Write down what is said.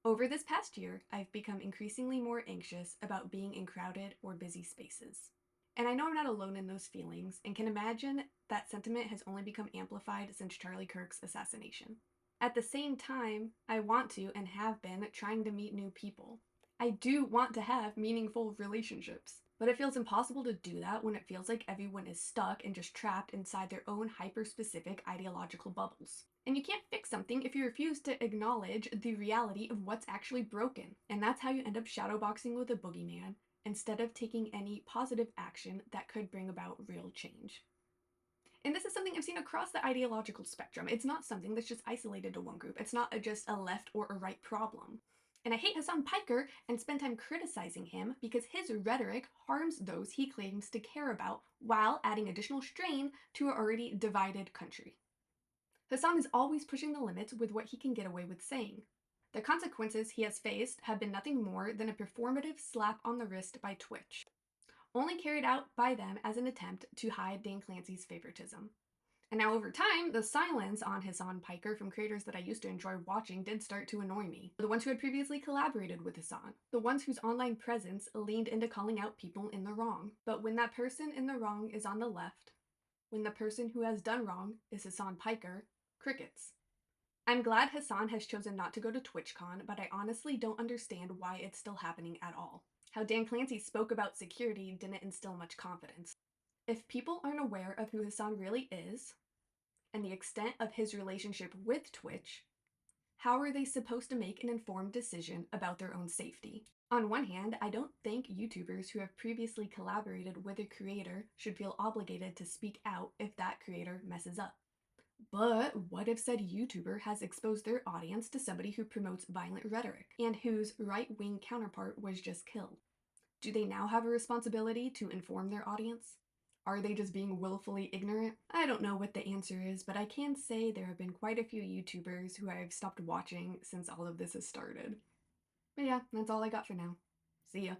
Over this past year, I've become increasingly more anxious about being in crowded or busy spaces. And I know I'm not alone in those feelings and can imagine that sentiment has only become amplified since Charlie Kirk's assassination. At the same time, I want to and have been trying to meet new people. I do want to have meaningful relationships, but it feels impossible to do that when it feels like everyone is stuck and just trapped inside their own hyper-specific ideological bubbles. And you can't fix something if you refuse to acknowledge the reality of what's actually broken. And that's how you end up shadowboxing with a boogeyman instead of taking any positive action that could bring about real change. And this is something I've seen across the ideological spectrum. It's not something that's just isolated to one group. It's not just a left or a right problem. And I hate Hassan Piker and spend time criticizing him because his rhetoric harms those he claims to care about while adding additional strain to an already divided country. Hassan is always pushing the limits with what he can get away with saying. The consequences he has faced have been nothing more than a performative slap on the wrist by Twitch, only carried out by them as an attempt to hide Dan Clancy's favoritism. And now over time, the silence on Hassan Piker from creators that I used to enjoy watching did start to annoy me. The ones who had previously collaborated with Hassan. The ones whose online presence leaned into calling out people in the wrong. But when that person in the wrong is on the left, when the person who has done wrong is Hassan Piker, crickets. I'm glad Hassan has chosen not to go to TwitchCon, but I honestly don't understand why it's still happening at all. How Dan Clancy spoke about security didn't instill much confidence. If people aren't aware of who Hassan really is, and the extent of his relationship with Twitch, how are they supposed to make an informed decision about their own safety? On one hand, I don't think YouTubers who have previously collaborated with a creator should feel obligated to speak out if that creator messes up. But what if said YouTuber has exposed their audience to somebody who promotes violent rhetoric and whose right-wing counterpart was just killed? Do they now have a responsibility to inform their audience? Are they just being willfully ignorant? I don't know what the answer is, but I can say there have been quite a few YouTubers who I've stopped watching since all of this has started. But yeah, that's all I got for now. See ya.